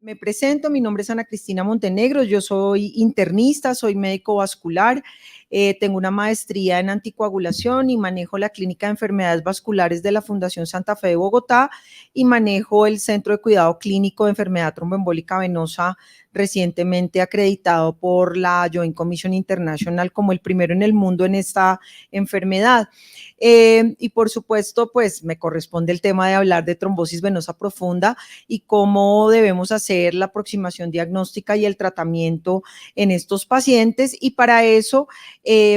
Me presento, mi nombre es Ana Cristina Montenegro, yo soy internista, soy médico vascular, tengo una maestría en anticoagulación y manejo la Clínica de Enfermedades Vasculares de la Fundación Santa Fe de Bogotá y manejo el Centro de Cuidado Clínico de Enfermedad Tromboembólica Venosa recientemente acreditado por la Joint Commission International como el primero en el mundo en esta enfermedad. Y por supuesto, pues me corresponde el tema de hablar de trombosis venosa profunda y cómo debemos hacer la aproximación diagnóstica y el tratamiento en estos pacientes. Y para eso,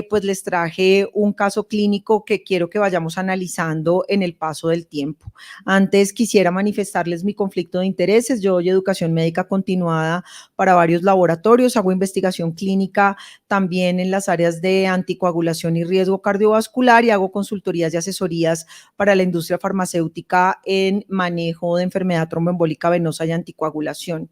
pues les traje un caso clínico que quiero que vayamos analizando en el paso del tiempo. Antes quisiera manifestarles mi conflicto de intereses. Yo doy educación médica continuada para varios laboratorios, hago investigación clínica también en las áreas de anticoagulación y riesgo cardiovascular y hago consultorías y asesorías para la industria farmacéutica en manejo de enfermedad tromboembólica venosa y anticoagulación.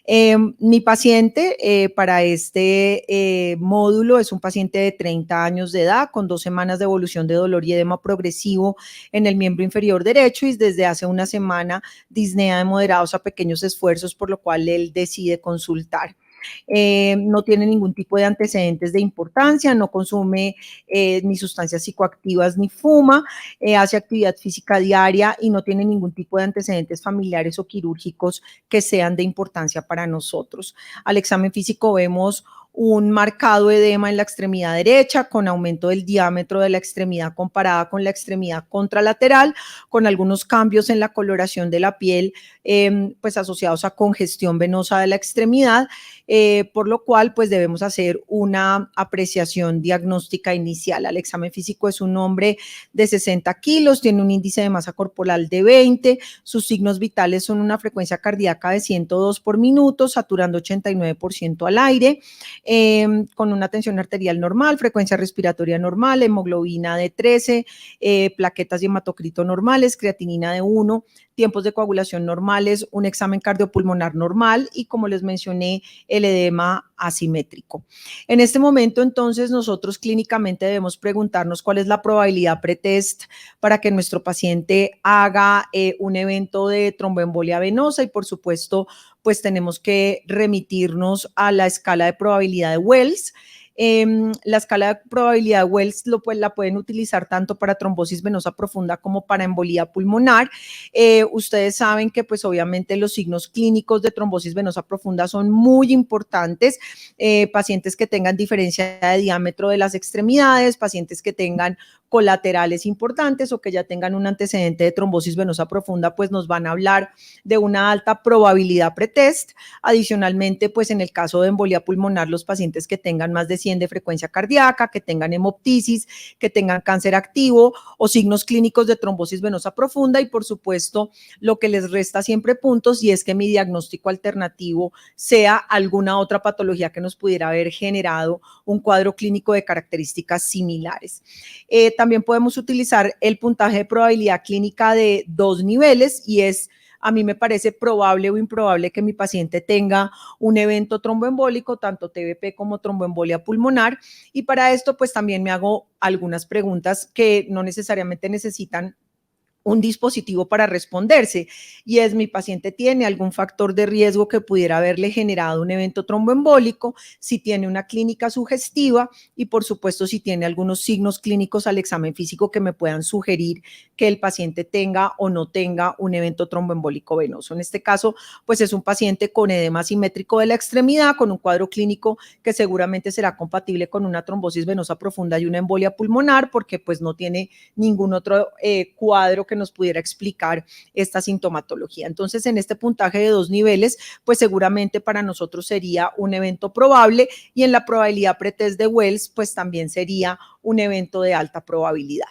Mi paciente para este módulo es un paciente de 30 años de edad con 2 semanas de evolución de dolor y edema progresivo en el miembro inferior derecho y desde hace una semana disnea de moderados a pequeños esfuerzos, por lo cual él decide consultar. No tiene ningún tipo de antecedentes de importancia, no consume ni sustancias psicoactivas ni fuma, hace actividad física diaria y no tiene ningún tipo de antecedentes familiares o quirúrgicos que sean de importancia para nosotros. Al examen físico vemos un marcado edema en la extremidad derecha con aumento del diámetro de la extremidad comparada con la extremidad contralateral, con algunos cambios en la coloración de la piel, pues asociados a congestión venosa de la extremidad, por lo cual pues debemos hacer una apreciación diagnóstica inicial. Al examen físico es un hombre de 60 kilos, tiene un índice de masa corporal de 20, sus signos vitales son una frecuencia cardíaca de 102 por minuto, saturando 89% al aire, con una tensión arterial normal, frecuencia respiratoria normal, hemoglobina de 13, plaquetas y hematocrito normales, creatinina de 1, tiempos de coagulación normales, un examen cardiopulmonar normal y, como les mencioné, el edema asimétrico. En este momento, entonces, nosotros clínicamente debemos preguntarnos cuál es la probabilidad pretest para que nuestro paciente haga un evento de tromboembolia venosa y, por supuesto, pues tenemos que remitirnos a la escala de probabilidad de Wells. La escala de probabilidad de Wells la pueden utilizar tanto para trombosis venosa profunda como para embolía pulmonar. Ustedes saben que pues obviamente los signos clínicos de trombosis venosa profunda son muy importantes. Pacientes que tengan diferencia de diámetro de las extremidades, pacientes que tengan colaterales importantes o que ya tengan un antecedente de trombosis venosa profunda, pues nos van a hablar de una alta probabilidad pretest. Adicionalmente, pues en el caso de embolía pulmonar, los pacientes que tengan más de 100 de frecuencia cardíaca, que tengan hemoptisis, que tengan cáncer activo o signos clínicos de trombosis venosa profunda y, por supuesto, lo que les resta siempre puntos y es que mi diagnóstico alternativo sea alguna otra patología que nos pudiera haber generado un cuadro clínico de características similares. También podemos utilizar el puntaje de probabilidad clínica de 2 niveles y es: a mí me parece probable o improbable que mi paciente tenga un evento tromboembólico, tanto TBP como tromboembolia pulmonar, y para esto pues también me hago algunas preguntas que no necesariamente necesitan un dispositivo para responderse, y es: mi paciente tiene algún factor de riesgo que pudiera haberle generado un evento tromboembólico, si tiene una clínica sugestiva y, por supuesto, si tiene algunos signos clínicos al examen físico que me puedan sugerir que el paciente tenga o no tenga un evento tromboembólico venoso. En este caso, pues es un paciente con edema asimétrico de la extremidad, con un cuadro clínico que seguramente será compatible con una trombosis venosa profunda y una embolia pulmonar, porque pues no tiene ningún otro cuadro que nos pudiera explicar esta sintomatología. Entonces, en este puntaje de 2 niveles, pues seguramente para nosotros sería un evento probable, y en la probabilidad pretest de Wells, pues también sería un evento de alta probabilidad.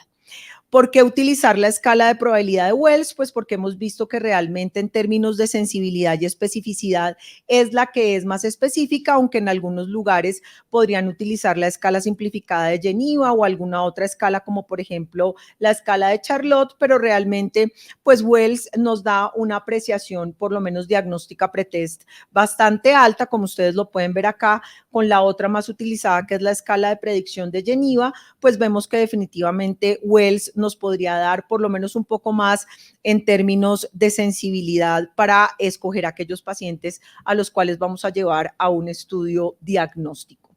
¿Por qué utilizar la escala de probabilidad de Wells? Pues porque hemos visto que realmente en términos de sensibilidad y especificidad es la que es más específica, aunque en algunos lugares podrían utilizar la escala simplificada de Geneva o alguna otra escala, como por ejemplo la escala de Charlotte, pero realmente pues Wells nos da una apreciación, por lo menos diagnóstica pretest, bastante alta, como ustedes lo pueden ver acá, con la otra más utilizada, que es la escala de predicción de Geneva, pues vemos que definitivamente Wells nos podría dar por lo menos un poco más en términos de sensibilidad para escoger aquellos pacientes a los cuales vamos a llevar a un estudio diagnóstico.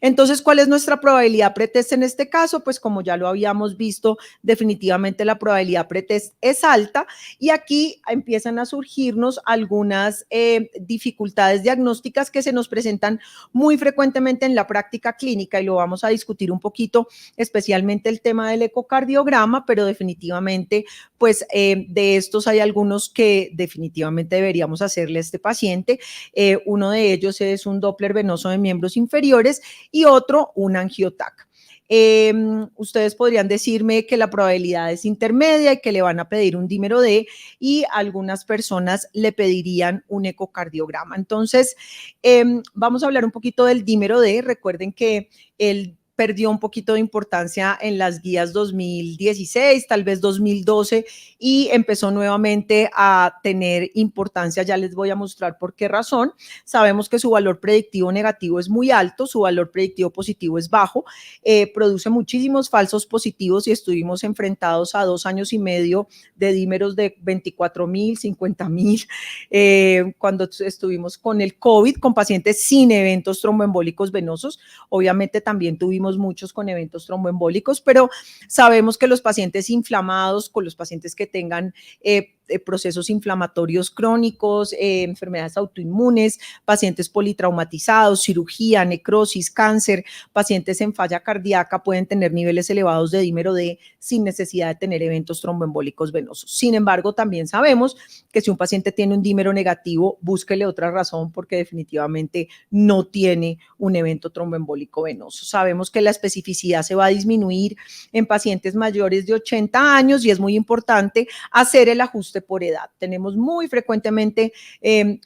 Entonces, ¿cuál es nuestra probabilidad pretest en este caso? Pues como ya lo habíamos visto, definitivamente la probabilidad pretest es alta y aquí empiezan a surgirnos algunas dificultades diagnósticas que se nos presentan muy frecuentemente en la práctica clínica y lo vamos a discutir un poquito, especialmente el tema del ecocardiograma, pero definitivamente, pues de estos hay algunos que definitivamente deberíamos hacerle a este paciente. Uno de ellos es un Doppler venoso de miembros inferiores y otro un angiotac. Ustedes podrían decirme que la probabilidad es intermedia y que le van a pedir un dímero D y algunas personas le pedirían un ecocardiograma. Entonces, vamos a hablar un poquito del dímero D. Recuerden que el perdió un poquito de importancia en las guías 2016, tal vez 2012, y empezó nuevamente a tener importancia. Ya les voy a mostrar por qué razón. Sabemos que su valor predictivo negativo es muy alto, su valor predictivo positivo es bajo, produce muchísimos falsos positivos y estuvimos enfrentados a 2 años y medio de dímeros de 24,000, 50,000, cuando estuvimos con el COVID, con pacientes sin eventos tromboembólicos venosos. Obviamente también tuvimos muchos con eventos tromboembólicos, pero sabemos que los pacientes inflamados, con los pacientes que tengan procesos inflamatorios crónicos, enfermedades autoinmunes, pacientes politraumatizados, cirugía, necrosis, cáncer, pacientes en falla cardíaca pueden tener niveles elevados de dímero D sin necesidad de tener eventos tromboembólicos venosos. Sin embargo, también sabemos que si un paciente tiene un dímero negativo, búsquele otra razón porque definitivamente no tiene un evento tromboembólico venoso. Sabemos que la especificidad se va a disminuir en pacientes mayores de 80 años y es muy importante hacer el ajuste por edad. Tenemos muy frecuentemente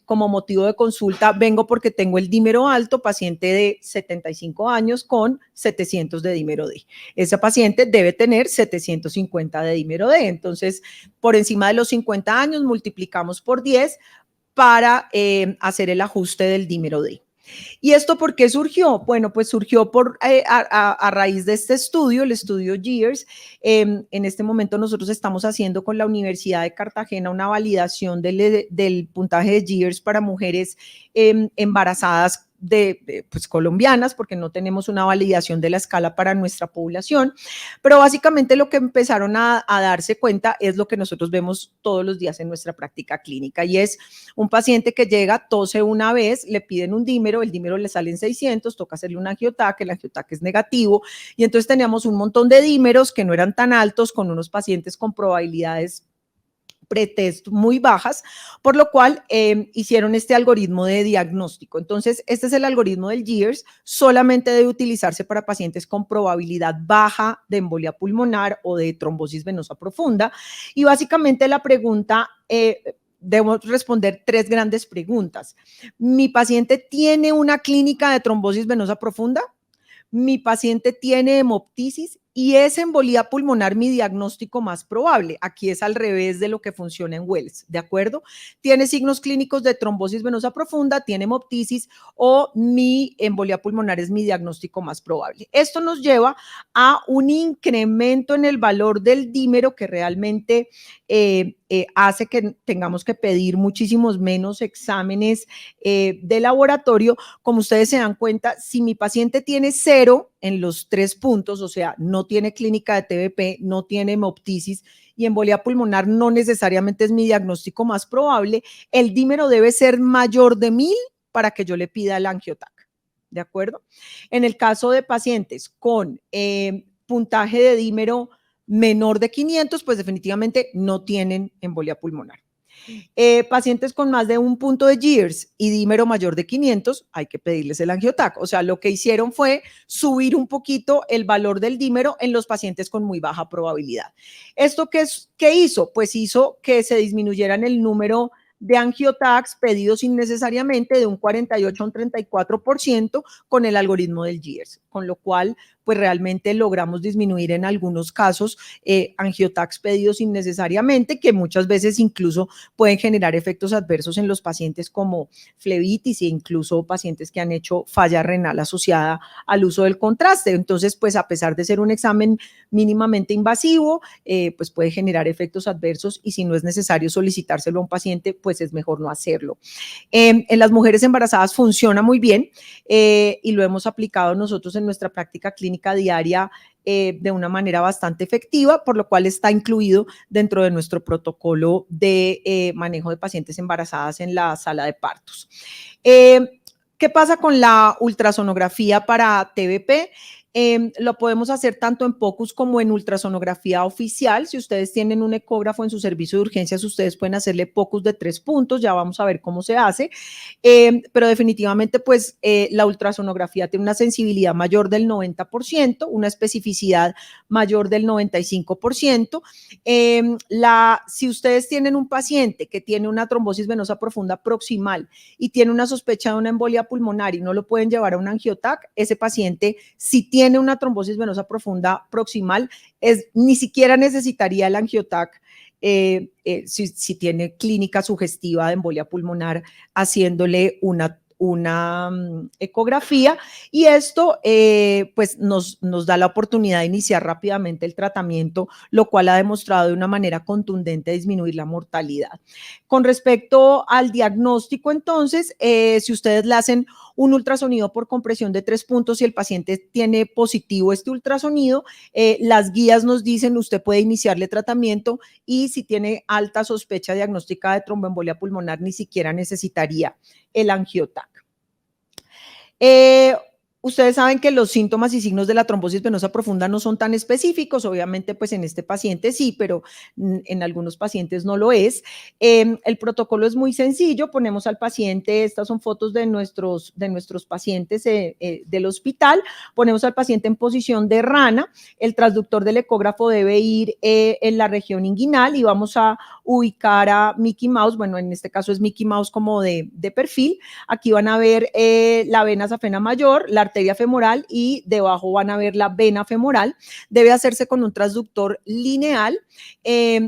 como motivo de consulta, vengo porque tengo el dímero alto, paciente de 75 años con 700 de dímero D. Ese paciente debe tener 750 de dímero D. Entonces, por encima de los 50 años, multiplicamos por 10 para hacer el ajuste del dímero D. ¿Y esto por qué surgió? Bueno, pues surgió a raíz de este estudio, el estudio GEARS. En este momento nosotros estamos haciendo con la Universidad de Cartagena una validación del puntaje de GEARS para mujeres embarazadas pues, colombianas, porque no tenemos una validación de la escala para nuestra población, pero básicamente lo que empezaron a darse cuenta es lo que nosotros vemos todos los días en nuestra práctica clínica y es un paciente que llega, tose una vez, le piden un dímero, el dímero le sale en 600, toca hacerle un angiotac, el angiotac es negativo y entonces teníamos un montón de dímeros que no eran tan altos con unos pacientes con probabilidades pretest muy bajas, por lo cual hicieron este algoritmo de diagnóstico. Entonces, este es el algoritmo del GEARS, solamente debe utilizarse para pacientes con probabilidad baja de embolia pulmonar o de trombosis venosa profunda. Y básicamente la pregunta, debo responder 3 grandes preguntas. ¿Mi paciente tiene una clínica de trombosis venosa profunda? ¿Mi paciente tiene hemoptisis? Y es embolía pulmonar mi diagnóstico más probable. Aquí es al revés de lo que funciona en Wells, ¿de acuerdo? Tiene signos clínicos de trombosis venosa profunda, tiene hemoptisis o mi embolía pulmonar es mi diagnóstico más probable. Esto nos lleva a un incremento en el valor del dímero que realmente hace que tengamos que pedir muchísimos menos exámenes de laboratorio. Como ustedes se dan cuenta, si mi paciente tiene 0 en los 3 puntos, o sea, no tiene clínica de TBP, no tiene hemoptisis y embolía pulmonar no necesariamente es mi diagnóstico más probable, el dímero debe ser mayor de 1000 para que yo le pida el angiotac, ¿de acuerdo? En el caso de pacientes con puntaje de dímero menor de 500, pues definitivamente no tienen embolia pulmonar. Pacientes con más de un punto de GEARS y dímero mayor de 500, hay que pedirles el angiotac. O sea, lo que hicieron fue subir un poquito el valor del dímero en los pacientes con muy baja probabilidad. ¿Esto qué hizo? Pues hizo que se disminuyeran el número de angiotacs pedidos innecesariamente de un 48 a un 34% con el algoritmo del GERS, con lo cual pues realmente logramos disminuir en algunos casos angiotacs pedidos innecesariamente, que muchas veces incluso pueden generar efectos adversos en los pacientes como flebitis e incluso pacientes que han hecho falla renal asociada al uso del contraste. Entonces, pues a pesar de ser un examen mínimamente invasivo, pues puede generar efectos adversos y si no es necesario solicitárselo a un paciente, pues es mejor no hacerlo. En las mujeres embarazadas funciona muy bien y lo hemos aplicado nosotros en nuestra práctica clínica diaria de una manera bastante efectiva, por lo cual está incluido dentro de nuestro protocolo de manejo de pacientes embarazadas en la sala de partos. ¿Qué pasa con la ultrasonografía para TBP? Lo podemos hacer tanto en POCUS como en ultrasonografía oficial. Si ustedes tienen un ecógrafo en su servicio de urgencias, ustedes pueden hacerle POCUS de 3 puntos, ya vamos a ver cómo se hace, pero definitivamente pues la ultrasonografía tiene una sensibilidad mayor del 90%, una especificidad mayor del 95%. Si ustedes tienen un paciente que tiene una trombosis venosa profunda proximal y tiene una sospecha de una embolia pulmonar y no lo pueden llevar a un angiotac, ese paciente, si tiene una trombosis venosa profunda proximal, ni siquiera necesitaría el angiotac si tiene clínica sugestiva de embolia pulmonar, haciéndole una ecografía y esto pues nos da la oportunidad de iniciar rápidamente el tratamiento, lo cual ha demostrado de una manera contundente disminuir la mortalidad. Con respecto al diagnóstico, entonces, si ustedes le hacen un ultrasonido por compresión de 3 puntos y el paciente tiene positivo este ultrasonido, las guías nos dicen usted puede iniciarle tratamiento y si tiene alta sospecha diagnóstica de tromboembolia pulmonar ni siquiera necesitaría el angiotac. Ustedes saben que los síntomas y signos de la trombosis venosa profunda no son tan específicos, obviamente pues en este paciente sí, pero en algunos pacientes no lo es. El protocolo es muy sencillo, ponemos al paciente, estas son fotos de nuestros pacientes del hospital, ponemos al paciente en posición de rana, el transductor del ecógrafo debe ir en la región inguinal y vamos a ubicar a Mickey Mouse, bueno en este caso es Mickey Mouse como de perfil, aquí van a ver la vena safena mayor, la arteria femoral y debajo van a ver la vena femoral. Debe hacerse con un transductor lineal,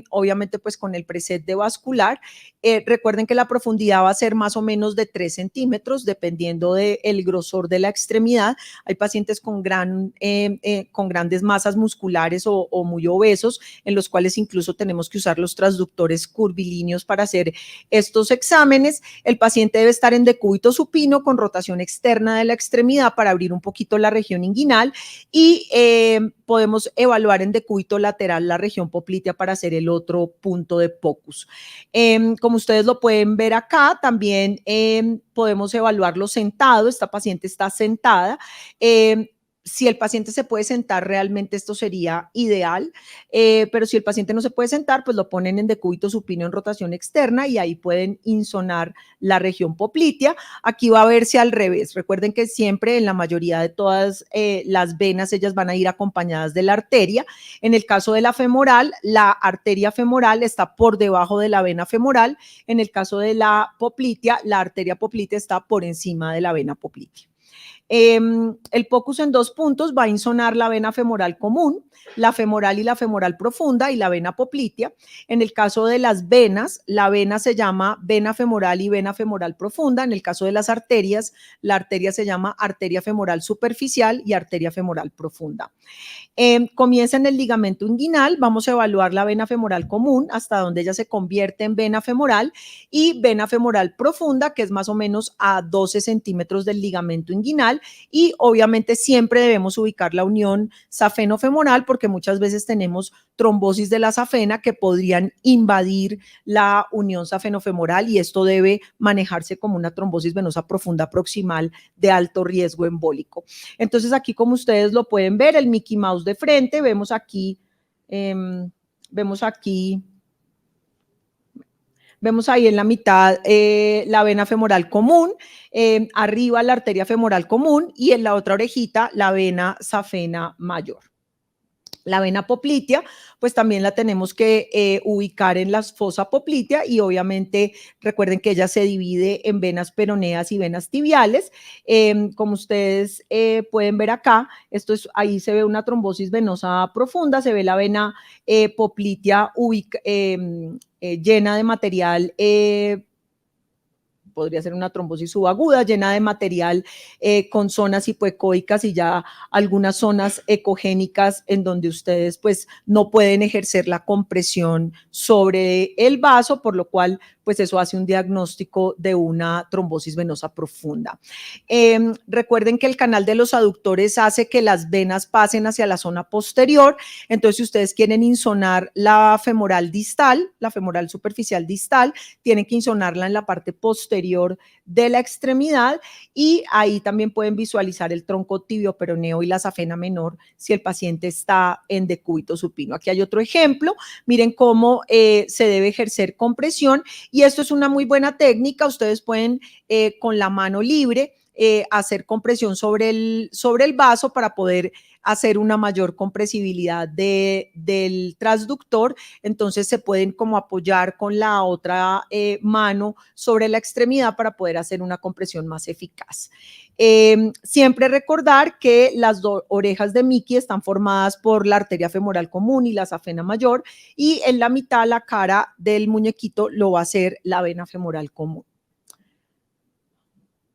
obviamente pues con el preset de vascular. Recuerden que la profundidad va a ser más o menos de 3 centímetros dependiendo del grosor de la extremidad. Hay pacientes con grandes masas musculares o muy obesos en los cuales incluso tenemos que usar los transductores curvilíneos para hacer estos exámenes. El paciente debe estar en decúbito supino con rotación externa de la extremidad para abrir un poquito la región inguinal y podemos evaluar en decúbito lateral la región poplitea para hacer el otro punto de POCUS. Como ustedes lo pueden ver acá, también podemos evaluarlo sentado. Esta paciente está sentada. Si el paciente se puede sentar, realmente esto sería ideal, pero si el paciente no se puede sentar, pues lo ponen en decúbito supino en rotación externa y ahí pueden insonar la región poplitea. Aquí va a verse al revés. Recuerden que siempre en la mayoría de todas las venas, ellas van a ir acompañadas de la arteria. En el caso de la femoral, la arteria femoral está por debajo de la vena femoral. En el caso de la poplitea, la arteria poplitea está por encima de la vena poplitea. El POCUS en 2 puntos va a insonar la vena femoral común, la femoral y la femoral profunda y la vena poplitea. En el caso de las venas, la vena se llama vena femoral y vena femoral profunda. En el caso de las arterias, la arteria se llama arteria femoral superficial y arteria femoral profunda. Comienza en el ligamento inguinal, vamos a evaluar la vena femoral común hasta donde ella se convierte en vena femoral y vena femoral profunda, que es más o menos a 12 centímetros del ligamento inguinal y obviamente siempre debemos ubicar la unión safeno-femoral porque muchas veces tenemos trombosis de la safena que podrían invadir la unión safeno-femoral y esto debe manejarse como una trombosis venosa profunda proximal de alto riesgo embólico. Entonces aquí como ustedes lo pueden ver, el Mickey Mouse de frente, vemos aquí vemos ahí en la mitad la vena femoral común, arriba la arteria femoral común y en la otra orejita la vena safena mayor. La vena poplitea, pues también la tenemos que ubicar en la fosa poplitea y obviamente recuerden que ella se divide en venas peroneas y venas tibiales. Como ustedes pueden ver acá, ahí se ve una trombosis venosa profunda, se ve la vena poplitea llena de material podría ser una trombosis subaguda llena de material con zonas hipoecoicas y ya algunas zonas ecogénicas en donde ustedes pues no pueden ejercer la compresión sobre el vaso, por lo cual pues eso hace un diagnóstico de una trombosis venosa profunda. Recuerden que el canal de los aductores hace que las venas pasen hacia la zona posterior, entonces si ustedes quieren insonar la femoral distal, la femoral superficial distal, tienen que insonarla en la parte posterior de la extremidad y ahí también pueden visualizar el tronco tibio peroneo y la safena menor si el paciente está en decúbito supino. Aquí hay otro ejemplo, miren cómo se debe ejercer compresión y esto es una muy buena técnica, ustedes pueden con la mano libre hacer compresión sobre el vaso para poder hacer una mayor compresibilidad del transductor, entonces se pueden como apoyar con la otra mano sobre la extremidad para poder hacer una compresión más eficaz. Siempre recordar que las orejas de Mickey están formadas por la arteria femoral común y la safena mayor y en la mitad la cara del muñequito lo va a hacer la vena femoral común.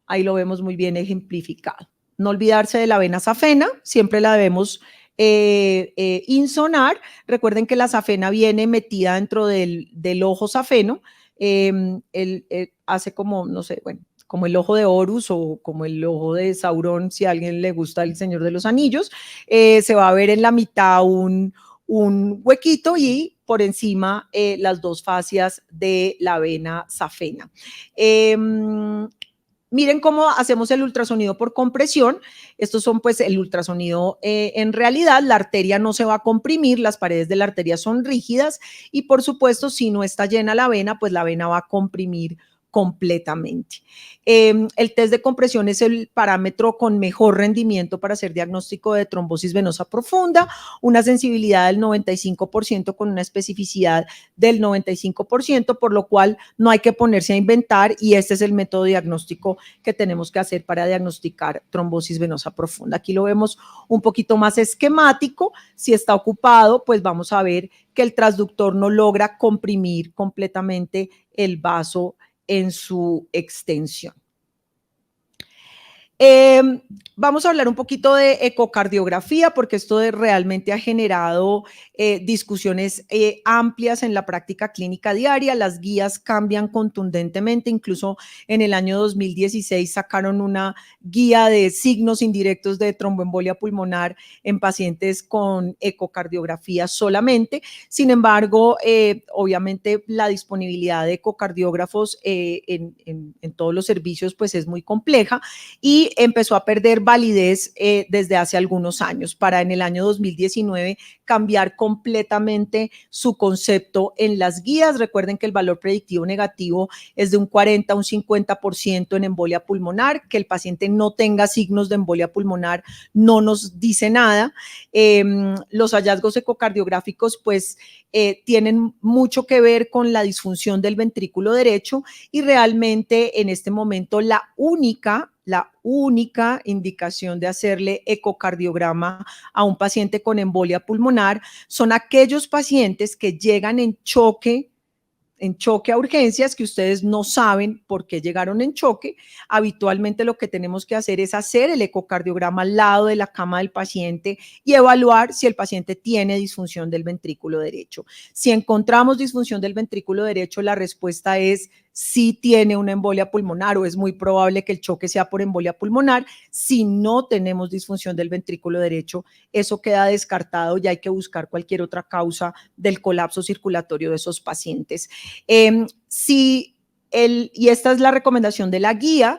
Ahí lo vemos muy bien ejemplificado. No olvidarse de la vena safena, siempre la debemos insonar. Recuerden que la safena viene metida dentro del ojo safeno, hace como, no sé, bueno, como el ojo de Horus o como el ojo de Saurón, si a alguien le gusta El Señor de los Anillos, se va a ver en la mitad un huequito y por encima las dos fascias de la vena safena. Miren cómo hacemos el ultrasonido por compresión. Estos son pues el ultrasonido en realidad. La arteria no se va a comprimir, las paredes de la arteria son rígidas y por supuesto si no está llena la vena, pues la vena va a comprimir completamente. El test de compresión es el parámetro con mejor rendimiento para hacer diagnóstico de trombosis venosa profunda, una sensibilidad del 95% con una especificidad del 95%, por lo cual no hay que ponerse a inventar y este es el método diagnóstico que tenemos que hacer para diagnosticar trombosis venosa profunda. Aquí lo vemos un poquito más esquemático. Si está ocupado, pues vamos a ver que el transductor no logra comprimir completamente el vaso en su extensión. Vamos a hablar un poquito de ecocardiografía porque esto realmente ha generado discusiones amplias en la práctica clínica diaria. Las guías cambian contundentemente, incluso en el año 2016 sacaron una guía de signos indirectos de tromboembolia pulmonar en pacientes con ecocardiografía solamente. Sin embargo, obviamente la disponibilidad de ecocardiógrafos en todos los servicios pues es muy compleja y empezó a perder validez desde hace algunos años para en el año 2019 cambiar completamente su concepto en las guías. Recuerden que el valor predictivo negativo es de un 40 a un 50% en embolia pulmonar, que el paciente no tenga signos de embolia pulmonar no nos dice nada. Los hallazgos ecocardiográficos pues tienen mucho que ver con la disfunción del ventrículo derecho y realmente en este momento la única indicación de hacerle ecocardiograma a un paciente con embolia pulmonar son aquellos pacientes que llegan en choque a urgencias, que ustedes no saben por qué llegaron en choque. Habitualmente lo que tenemos que hacer es hacer el ecocardiograma al lado de la cama del paciente y evaluar si el paciente tiene disfunción del ventrículo derecho. Si encontramos disfunción del ventrículo derecho, la respuesta es si tiene una embolia pulmonar o es muy probable que el choque sea por embolia pulmonar. Si no tenemos disfunción del ventrículo derecho, eso queda descartado y hay que buscar cualquier otra causa del colapso circulatorio de esos pacientes. Si y esta es la recomendación de la guía.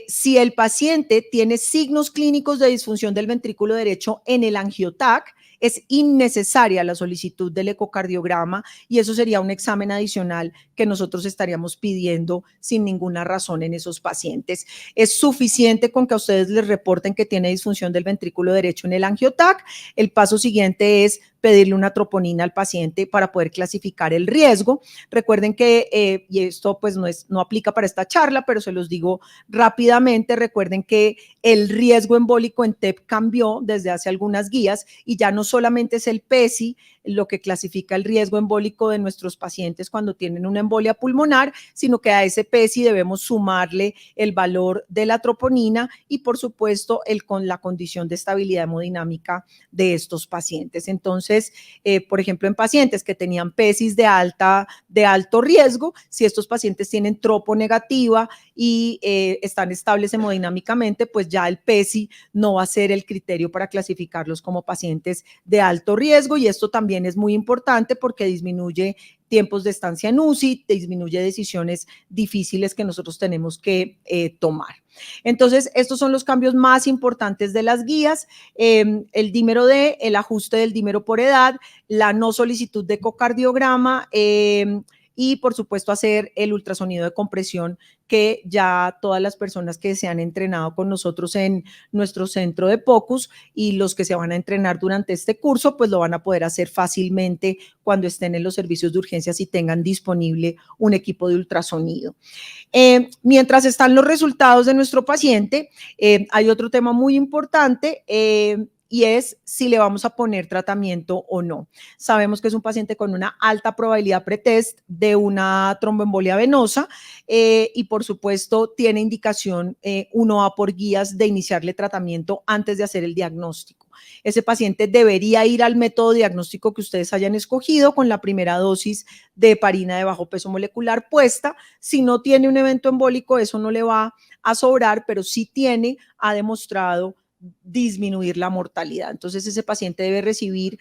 Si el paciente tiene signos clínicos de disfunción del ventrículo derecho en el angiotac, es innecesaria la solicitud del ecocardiograma y eso sería un examen adicional que nosotros estaríamos pidiendo sin ninguna razón en esos pacientes. Es suficiente con que a ustedes les reporten que tiene disfunción del ventrículo derecho en el angiotac. El paso siguiente es pedirle una troponina al paciente para poder clasificar el riesgo. Recuerden que, y esto pues no aplica para esta charla, pero se los digo rápidamente, recuerden que el riesgo embólico en TEP cambió desde hace algunas guías y ya no solamente es el PESI lo que clasifica el riesgo embólico de nuestros pacientes cuando tienen una embolia pulmonar, sino que a ese PESI debemos sumarle el valor de la troponina y por supuesto con la condición de estabilidad hemodinámica de estos pacientes. Entonces, por ejemplo, en pacientes que tenían PESIs de alto riesgo, si estos pacientes tienen tropo negativa y están estables hemodinámicamente, pues ya el PESI no va a ser el criterio para clasificarlos como pacientes de alto riesgo y esto también es muy importante porque disminuye tiempos de estancia en UCI, disminuye decisiones difíciles que nosotros tenemos que tomar. Entonces, estos son los cambios más importantes de las guías, el dímero D, el ajuste del dímero por edad, la no solicitud de ecocardiograma, y por supuesto hacer el ultrasonido de compresión que ya todas las personas que se han entrenado con nosotros en nuestro centro de POCUS y los que se van a entrenar durante este curso, pues lo van a poder hacer fácilmente cuando estén en los servicios de urgencias y tengan disponible un equipo de ultrasonido. Mientras están los resultados de nuestro paciente, hay otro tema muy importante, y es si le vamos a poner tratamiento o no. Sabemos que es un paciente con una alta probabilidad pretest de una tromboembolia venosa y por supuesto tiene indicación, uno va por guías de iniciarle tratamiento antes de hacer el diagnóstico. Ese paciente debería ir al método diagnóstico que ustedes hayan escogido con la primera dosis de heparina de bajo peso molecular puesta. Si no tiene un evento embólico, eso no le va a sobrar, pero sí ha demostrado disminuir la mortalidad. Entonces ese paciente debe recibir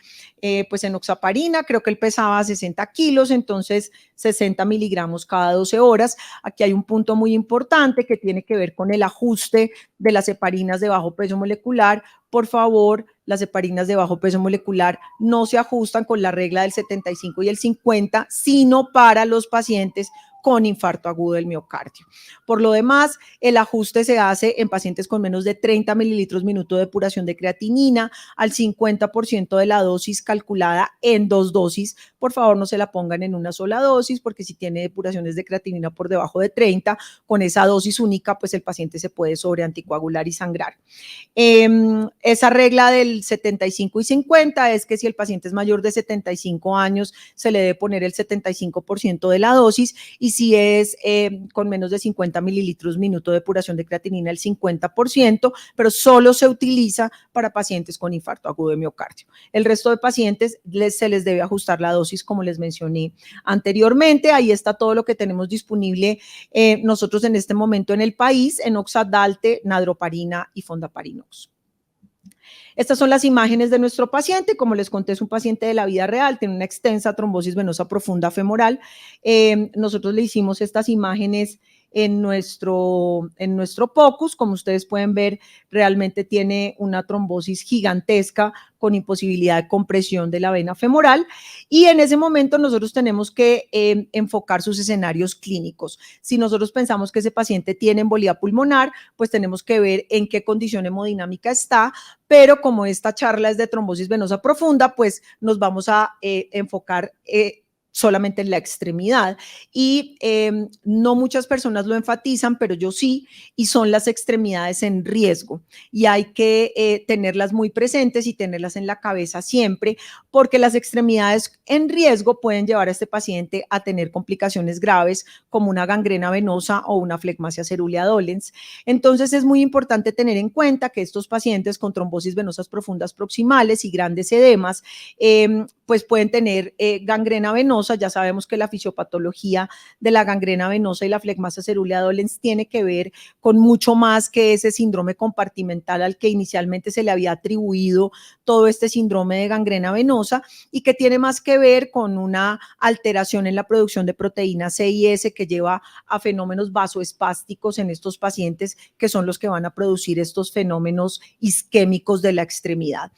pues enoxaparina, creo que él pesaba 60 kilos, entonces 60 miligramos cada 12 horas. Aquí hay un punto muy importante que tiene que ver con el ajuste de las heparinas de bajo peso molecular. Por favor, las heparinas de bajo peso molecular no se ajustan con la regla del 75 y el 50, sino para los pacientes con infarto agudo del miocardio. Por lo demás, el ajuste se hace en pacientes con menos de 30 mililitros minuto de depuración de creatinina, al 50% de la dosis calculada en 2 dosis. Por favor, no se la pongan en una sola dosis, porque si tiene depuraciones de creatinina por debajo de 30, con esa dosis única, pues el paciente se puede sobreanticoagular y sangrar. Esa regla del 75 y 50 es que si el paciente es mayor de 75 años, se le debe poner el 75% de la dosis y si es con menos de 50 mililitros minuto de depuración de creatinina, el 50%, pero solo se utiliza para pacientes con infarto agudo de miocardio. El resto de pacientes se les debe ajustar la dosis como les mencioné anteriormente. Ahí está todo lo que tenemos disponible nosotros en este momento en el país, en Oxadalte, Nadroparina y Fondaparinox. Estas son las imágenes de nuestro paciente. Como les conté, es un paciente de la vida real, tiene una extensa trombosis venosa profunda femoral. Nosotros le hicimos estas imágenes en nuestro POCUS. Como ustedes pueden ver, realmente tiene una trombosis gigantesca con imposibilidad de compresión de la vena femoral y en ese momento nosotros tenemos que enfocar sus escenarios clínicos. Si nosotros pensamos que ese paciente tiene embolía pulmonar, pues tenemos que ver en qué condición hemodinámica está, pero como esta charla es de trombosis venosa profunda, pues nos vamos a enfocar solamente en la extremidad y no muchas personas lo enfatizan, pero yo sí, y son las extremidades en riesgo y hay que tenerlas muy presentes y tenerlas en la cabeza siempre, porque las extremidades en riesgo pueden llevar a este paciente a tener complicaciones graves como una gangrena venosa o una flegmasia cerulea dolens. Entonces es muy importante tener en cuenta que estos pacientes con trombosis venosas profundas proximales y grandes edemas pues pueden tener gangrena venosa venosa. Ya sabemos que la fisiopatología de la gangrena venosa y la flegmasia cerúlea dolens tiene que ver con mucho más que ese síndrome compartimental al que inicialmente se le había atribuido todo este síndrome de gangrena venosa, y que tiene más que ver con una alteración en la producción de proteína C y S que lleva a fenómenos vasoespásticos en estos pacientes, que son los que van a producir estos fenómenos isquémicos de la extremidad.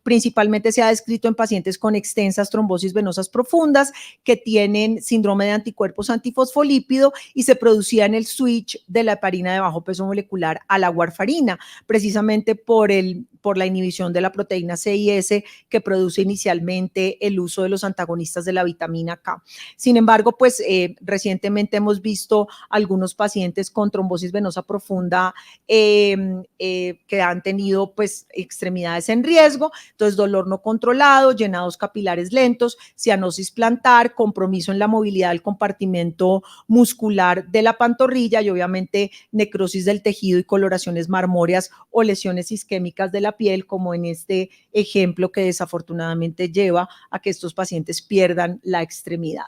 Principalmente se ha descrito en pacientes con extensas trombosis venosas profundas que tienen síndrome de anticuerpos antifosfolípido, y se producía en el switch de la heparina de bajo peso molecular a la warfarina, precisamente por la inhibición de la proteína C y S que produce inicialmente el uso de los antagonistas de la vitamina K. Sin embargo, pues recientemente hemos visto algunos pacientes con trombosis venosa profunda que han tenido pues extremidades en riesgo, entonces dolor no controlado, llenados capilares lentos, cianosis plantar, compromiso en la movilidad del compartimento muscular de la pantorrilla y obviamente necrosis del tejido y coloraciones marmóreas o lesiones isquémicas de la piel, como en este ejemplo que desafortunadamente lleva a que estos pacientes pierdan la extremidad.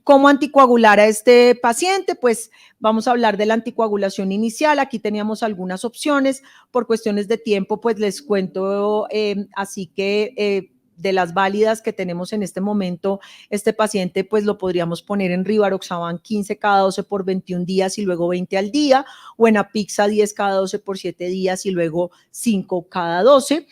¿Cómo anticoagular a este paciente? Pues vamos a hablar de la anticoagulación inicial. Aquí teníamos algunas opciones. Por cuestiones de tiempo, pues les cuento así que de las válidas que tenemos en este momento, este paciente pues lo podríamos poner en Rivaroxaban 15 cada 12 por 21 días y luego 20 al día, o en Apixa 10 cada 12 por 7 días y luego 5 cada 12.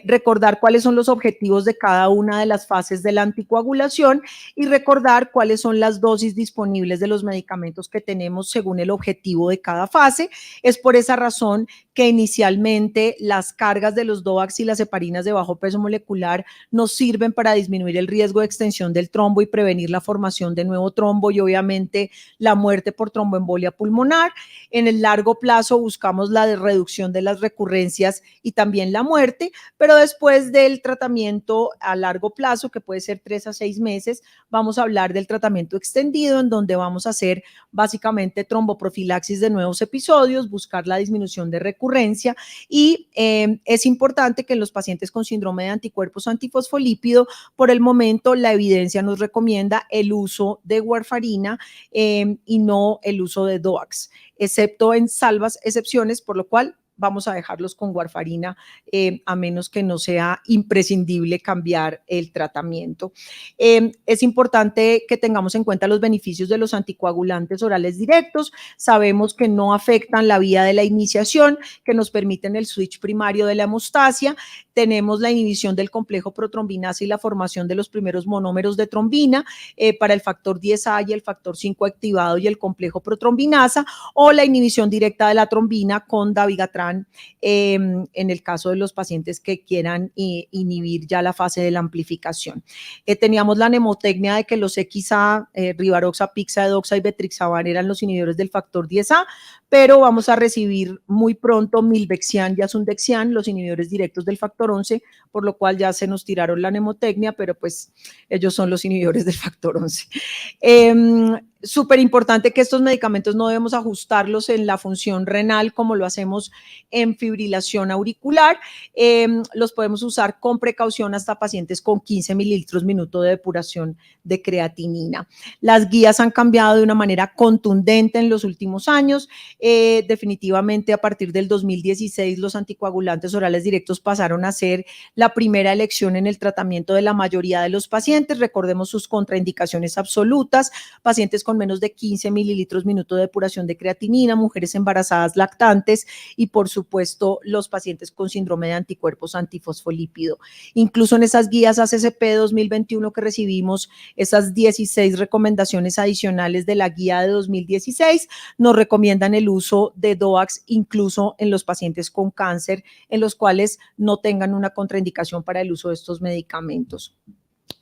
Recordar cuáles son los objetivos de cada una de las fases de la anticoagulación y recordar cuáles son las dosis disponibles de los medicamentos que tenemos según el objetivo de cada fase. Es por esa razón que inicialmente las cargas de los DOACs y las heparinas de bajo peso molecular nos sirven para disminuir el riesgo de extensión del trombo y prevenir la formación de nuevo trombo y obviamente la muerte por tromboembolia pulmonar. En el largo plazo buscamos la reducción de las recurrencias y también la muerte, pero después del tratamiento a largo plazo, que puede ser 3 a 6 meses, vamos a hablar del tratamiento extendido, en donde vamos a hacer básicamente tromboprofilaxis de nuevos episodios, buscar la disminución de recurrencia, y es importante que en los pacientes con síndrome de anticuerpos antifosfolípido, por el momento la evidencia nos recomienda el uso de warfarina y no el uso de DOACs, excepto en salvas excepciones, por lo cual vamos a dejarlos con warfarina a menos que no sea imprescindible cambiar el tratamiento. Es importante que tengamos en cuenta los beneficios de los anticoagulantes orales directos. Sabemos que no afectan la vía de la iniciación, que nos permiten el switch primario de la hemostasia. Tenemos la inhibición del complejo protrombinasa y la formación de los primeros monómeros de trombina para el factor 10A y el factor 5 activado y el complejo protrombinasa, o la inhibición directa de la trombina con dabigatran en el caso de los pacientes que quieran inhibir ya la fase de la amplificación. Teníamos la mnemotecnia de que los XA, Rivaroxa, Apixa, Edoxa y Betrixaban eran los inhibidores del factor 10A, pero vamos a recibir muy pronto Milvexian y Asundexian, los inhibidores directos del factor 11, por lo cual ya se nos tiraron la mnemotecnia, pero pues ellos son los inhibidores del factor 11. Súper importante que estos medicamentos no debemos ajustarlos en la función renal como lo hacemos en fibrilación auricular. Los podemos usar con precaución hasta pacientes con 15 mililitros minuto de depuración de creatinina. Las guías han cambiado de una manera contundente en los últimos años. Definitivamente a partir del 2016 los anticoagulantes orales directos pasaron a ser la primera elección en el tratamiento de la mayoría de los pacientes. Recordemos sus contraindicaciones absolutas: pacientes con menos de 15 mililitros minuto de depuración de creatinina, mujeres embarazadas lactantes y por supuesto los pacientes con síndrome de anticuerpos antifosfolípido. Incluso en esas guías ACCP 2021 que recibimos, esas 16 recomendaciones adicionales de la guía de 2016 nos recomiendan el uso de DOACs incluso en los pacientes con cáncer, en los cuales no tengan una contraindicación para el uso de estos medicamentos.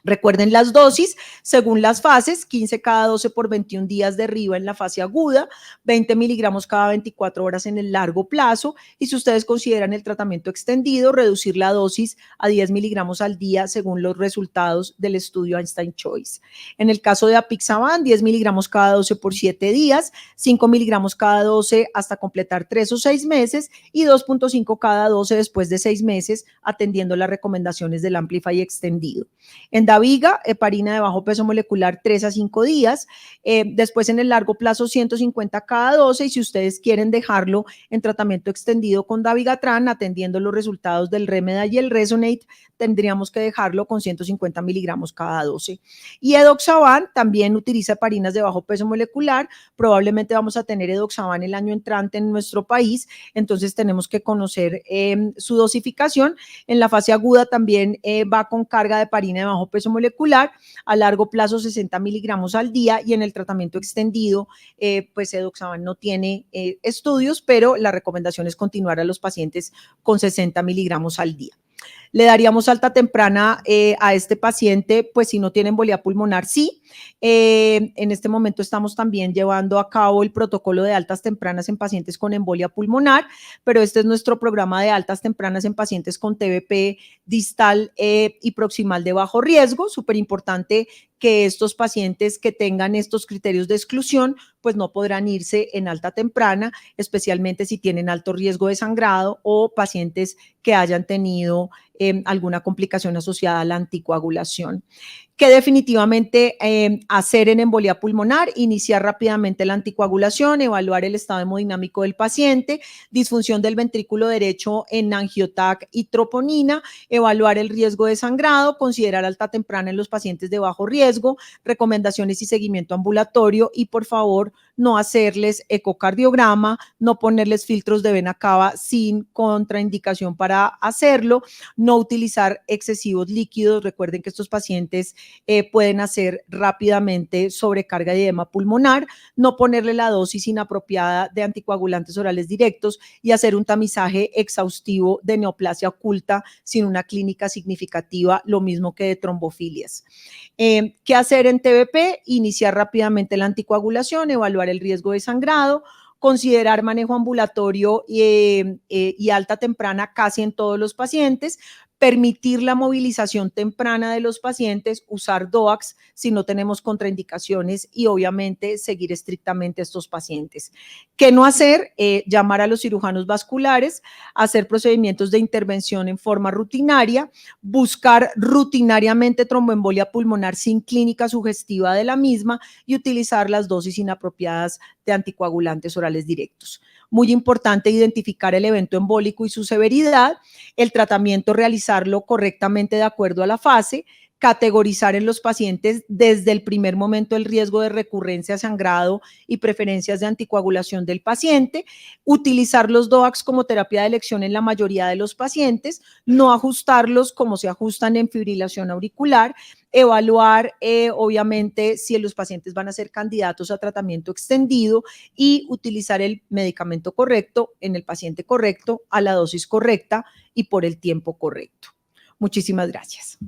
Recuerden las dosis según las fases: 15 cada 12 por 21 días de Riva en la fase aguda, 20 miligramos cada 24 horas en el largo plazo, y si ustedes consideran el tratamiento extendido, reducir la dosis a 10 miligramos al día según los resultados del estudio Einstein Choice. En el caso de Apixaban, 10 miligramos cada 12 por 7 días, 5 miligramos cada 12 hasta completar 3 o 6 meses y 2.5 cada 12 después de 6 meses, atendiendo las recomendaciones del Amplify extendido. En Daviga, heparina de bajo peso molecular 3 a 5 días, después en el largo plazo 150 cada 12, y si ustedes quieren dejarlo en tratamiento extendido con Davigatran, atendiendo los resultados del Remeda y el Resonate, tendríamos que dejarlo con 150 miligramos cada 12. Y Edoxaban también utiliza heparinas de bajo peso molecular, probablemente vamos a tener Edoxaban el año entrante en nuestro país, entonces tenemos que conocer su dosificación. En la fase aguda también va con carga de heparina de bajo peso molecular, a largo plazo 60 miligramos al día, y en el tratamiento extendido, pues Edoxaban no tiene estudios, pero la recomendación es continuar a los pacientes con 60 miligramos al día. ¿Le daríamos alta temprana a este paciente? Pues si no tiene embolia pulmonar, sí. En este momento estamos también llevando a cabo el protocolo de altas tempranas en pacientes con embolia pulmonar, pero este es nuestro programa de altas tempranas en pacientes con TBP distal y proximal de bajo riesgo. Súper importante que estos pacientes que tengan estos criterios de exclusión, pues no podrán irse en alta temprana, especialmente si tienen alto riesgo de sangrado o pacientes que hayan tenido alguna complicación asociada a la anticoagulación. Que definitivamente hacer en embolia pulmonar, iniciar rápidamente la anticoagulación, evaluar el estado hemodinámico del paciente, disfunción del ventrículo derecho en angiotac y troponina, evaluar el riesgo de sangrado, considerar alta temprana en los pacientes de bajo riesgo, recomendaciones y seguimiento ambulatorio, y por favor no hacerles ecocardiograma, no ponerles filtros de vena cava sin contraindicación para hacerlo, no utilizar excesivos líquidos. Recuerden que estos pacientes pueden hacer rápidamente sobrecarga de edema pulmonar, no ponerle la dosis inapropiada de anticoagulantes orales directos y hacer un tamizaje exhaustivo de neoplasia oculta sin una clínica significativa, lo mismo que de trombofilias. ¿Qué hacer en TBP? Iniciar rápidamente la anticoagulación, evaluar el riesgo de sangrado, considerar manejo ambulatorio y alta temprana casi en todos los pacientes, permitir la movilización temprana de los pacientes, usar DOACs si no tenemos contraindicaciones y obviamente seguir estrictamente a estos pacientes. ¿Qué no hacer? Llamar a los cirujanos vasculares, hacer procedimientos de intervención en forma rutinaria, buscar rutinariamente tromboembolia pulmonar sin clínica sugestiva de la misma y utilizar las dosis inapropiadas de anticoagulantes orales directos. Muy importante identificar el evento embólico y su severidad, el tratamiento realizarlo correctamente de acuerdo a la fase, categorizar en los pacientes desde el primer momento el riesgo de recurrencia, sangrado y preferencias de anticoagulación del paciente, utilizar los DOACs como terapia de elección en la mayoría de los pacientes, no ajustarlos como se ajustan en fibrilación auricular, evaluar obviamente si los pacientes van a ser candidatos a tratamiento extendido y utilizar el medicamento correcto en el paciente correcto, a la dosis correcta y por el tiempo correcto. Muchísimas gracias.